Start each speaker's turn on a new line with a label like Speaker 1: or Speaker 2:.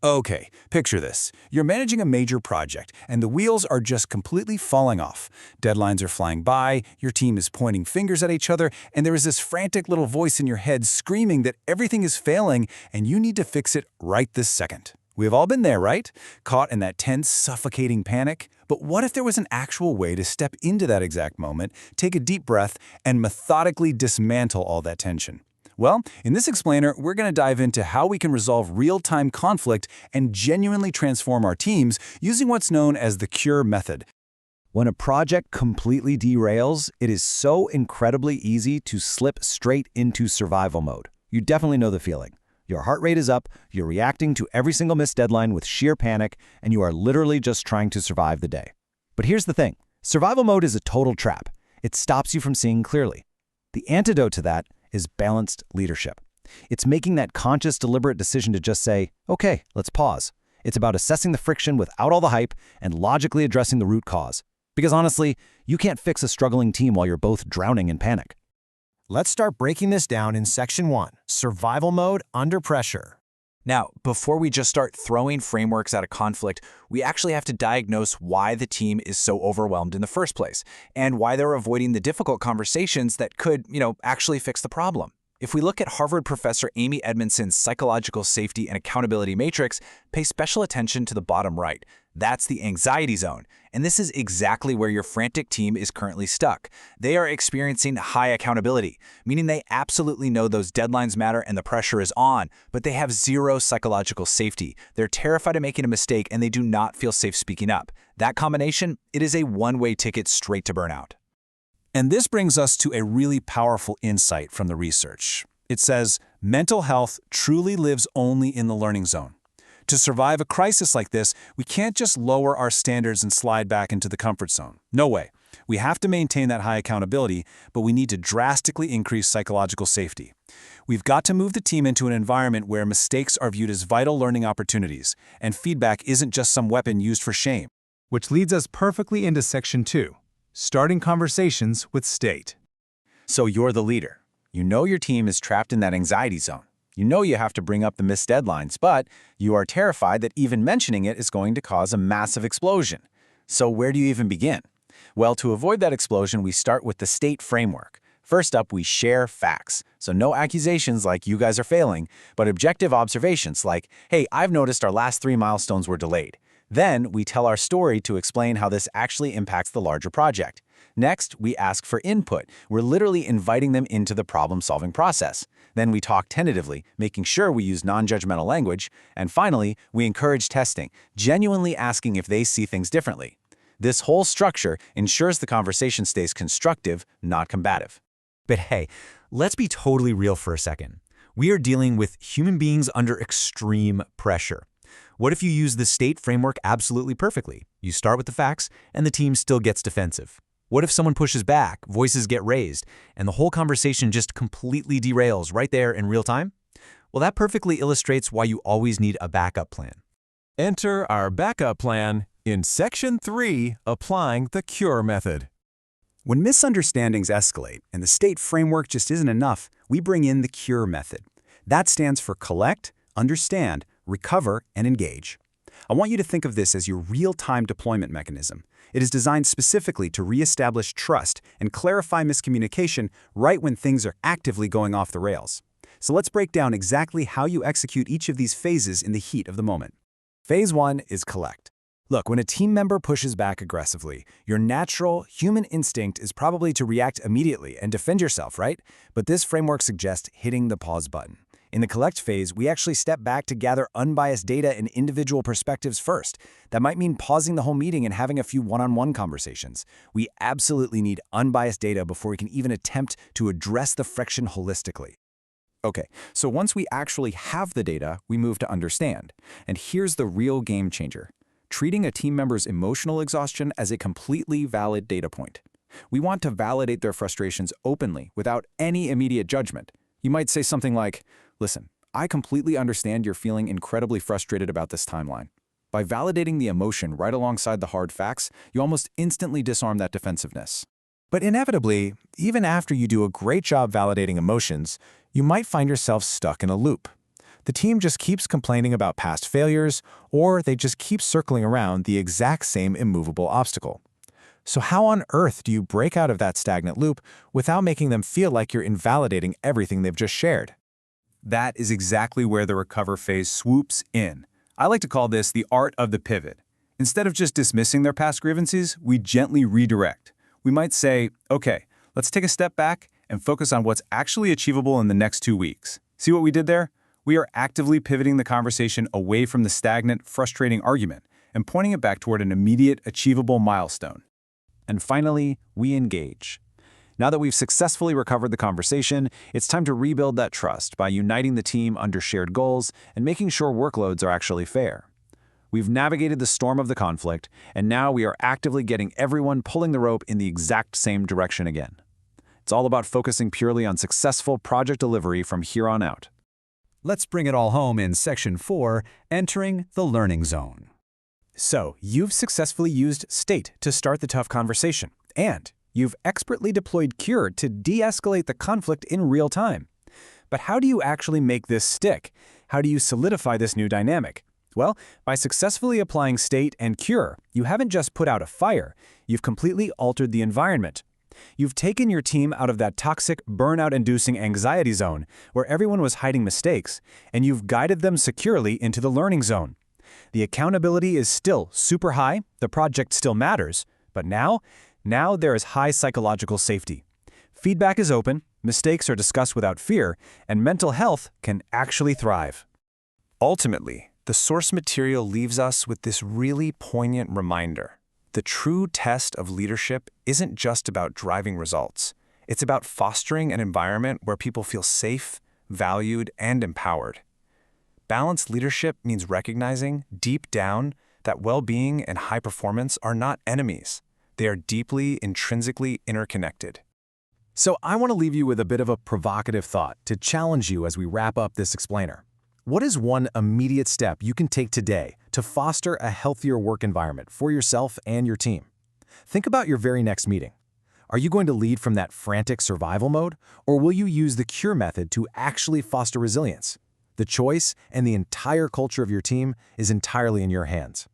Speaker 1: Okay, picture this. You're managing a major project, and the wheels are just completely falling off. Deadlines are flying by, your team is pointing fingers at each other, and there is this frantic little voice in your head screaming that everything is failing and you need to fix it right this second. We've all been there, right? Caught in that tense, suffocating panic. But what if there was an actual way to step into that exact moment, take a deep breath, and methodically dismantle all that tension? Well, in this explainer, we're going to dive into how we can resolve real-time conflict and genuinely transform our teams using what's known as the CURE method. When a project completely derails, it is so incredibly easy to slip straight into survival mode. You definitely know the feeling. Your heart rate is up, you're reacting to every single missed deadline with sheer panic, and you are literally just trying to survive the day. But here's the thing. Survival mode is a total trap. It stops you from seeing clearly. The antidote to that is balanced leadership. It's making that conscious, deliberate decision to just say, okay, let's pause. It's about assessing the friction without all the hype and logically addressing the root cause. Because honestly, you can't fix a struggling team while you're both drowning in panic.
Speaker 2: Let's start breaking this down in Section 1, Survival Mode Under Pressure.
Speaker 3: Now, before we just start throwing frameworks at a conflict, we actually have to diagnose why the team is so overwhelmed in the first place, and why they're avoiding the difficult conversations that could, actually fix the problem. If we look at Harvard professor Amy Edmondson's psychological safety and accountability matrix, pay special attention to the bottom right. That's the anxiety zone. And this is exactly where your frantic team is currently stuck. They are experiencing high accountability, meaning they absolutely know those deadlines matter and the pressure is on, but they have zero psychological safety. They're terrified of making a mistake and they do not feel safe speaking up. That combination, it is a one-way ticket straight to burnout.
Speaker 1: And this brings us to a really powerful insight from the research. It says, mental health truly lives only in the learning zone. To survive a crisis like this, we can't just lower our standards and slide back into the comfort zone. No way. We have to maintain that high accountability, but we need to drastically increase psychological safety. We've got to move the team into an environment where mistakes are viewed as vital learning opportunities, and feedback isn't just some weapon used for shame.
Speaker 4: Which leads us perfectly into Section 2, starting conversations with state.
Speaker 1: So you're the leader. You know your team is trapped in that anxiety zone. You know you have to bring up the missed deadlines, but you are terrified that even mentioning it is going to cause a massive explosion. So where do you even begin? Well, to avoid that explosion, we start with the state framework. First up, we share facts. So no accusations like you guys are failing, but objective observations like, hey, I've noticed our last 3 milestones were delayed. Then we tell our story to explain how this actually impacts the larger project. Next, we ask for input. We're literally inviting them into the problem-solving process. Then we talk tentatively, making sure we use non-judgmental language. And finally, we encourage testing, genuinely asking if they see things differently. This whole structure ensures the conversation stays constructive, not combative.
Speaker 5: But hey, let's be totally real for a second. We are dealing with human beings under extreme pressure. What if you use the state framework absolutely perfectly? You start with the facts, and the team still gets defensive. What if someone pushes back, voices get raised, and the whole conversation just completely derails right there in real time? Well, that perfectly illustrates why you always need a backup plan.
Speaker 4: Enter our backup plan in Section 3, applying the CURE method.
Speaker 1: When misunderstandings escalate and the state framework just isn't enough, we bring in the CURE method. That stands for collect, understand, recover, and engage. I want you to think of this as your real-time deployment mechanism. It is designed specifically to reestablish trust and clarify miscommunication right when things are actively going off the rails. So let's break down exactly how you execute each of these phases in the heat of the moment. Phase 1 is collect. Look, when a team member pushes back aggressively, your natural human instinct is probably to react immediately and defend yourself, right? But this framework suggests hitting the pause button. In the collect phase, we actually step back to gather unbiased data and individual perspectives first. That might mean pausing the whole meeting and having a few one-on-one conversations. We absolutely need unbiased data before we can even attempt to address the friction holistically. Okay, so once we actually have the data, we move to understand. And here's the real game changer. Treating a team member's emotional exhaustion as a completely valid data point. We want to validate their frustrations openly without any immediate judgment. You might say something like, listen, I completely understand you're feeling incredibly frustrated about this timeline. By validating the emotion right alongside the hard facts, you almost instantly disarm that defensiveness. But inevitably, even after you do a great job validating emotions, you might find yourself stuck in a loop.
Speaker 2: The team just keeps complaining about past failures, or they just keep circling around the exact same immovable obstacle. So how on earth do you break out of that stagnant loop without making them feel like you're invalidating everything they've just shared?
Speaker 1: That is exactly where the recover phase swoops in. I like to call this the art of the pivot. Instead of just dismissing their past grievances, we gently redirect. We might say, okay, let's take a step back and focus on what's actually achievable in the next 2 weeks. See what we did there? We are actively pivoting the conversation away from the stagnant, frustrating argument and pointing it back toward an immediate, achievable milestone.
Speaker 5: And finally, we engage. Now that we've successfully recovered the conversation, it's time to rebuild that trust by uniting the team under shared goals and making sure workloads are actually fair. We've navigated the storm of the conflict, and now we are actively getting everyone pulling the rope in the exact same direction again. It's all about focusing purely on successful project delivery from here on out.
Speaker 6: Let's bring it all home in Section 4, entering the learning zone.
Speaker 2: So, you've successfully used state to start the tough conversation, and you've expertly deployed cure to de-escalate the conflict in real time. But how do you actually make this stick? How do you solidify this new dynamic? Well, by successfully applying state and cure, you haven't just put out a fire, you've completely altered the environment. You've taken your team out of that toxic, burnout-inducing anxiety zone where everyone was hiding mistakes, and you've guided them securely into the learning zone. The accountability is still super high, the project still matters, but now there is high psychological safety. Feedback is open, mistakes are discussed without fear, and mental health can actually thrive. Ultimately, the source material leaves us with this really poignant reminder. The true test of leadership isn't just about driving results. It's about fostering an environment where people feel safe, valued, and empowered. Balanced leadership means recognizing, deep down, that well-being and high performance are not enemies. They are deeply, intrinsically interconnected.
Speaker 5: So I want to leave you with a bit of a provocative thought to challenge you as we wrap up this explainer. What is one immediate step you can take today to foster a healthier work environment for yourself and your team? Think about your very next meeting. Are you going to lead from that frantic survival mode, or will you use the cure method to actually foster resilience? The choice and the entire culture of your team is entirely in your hands.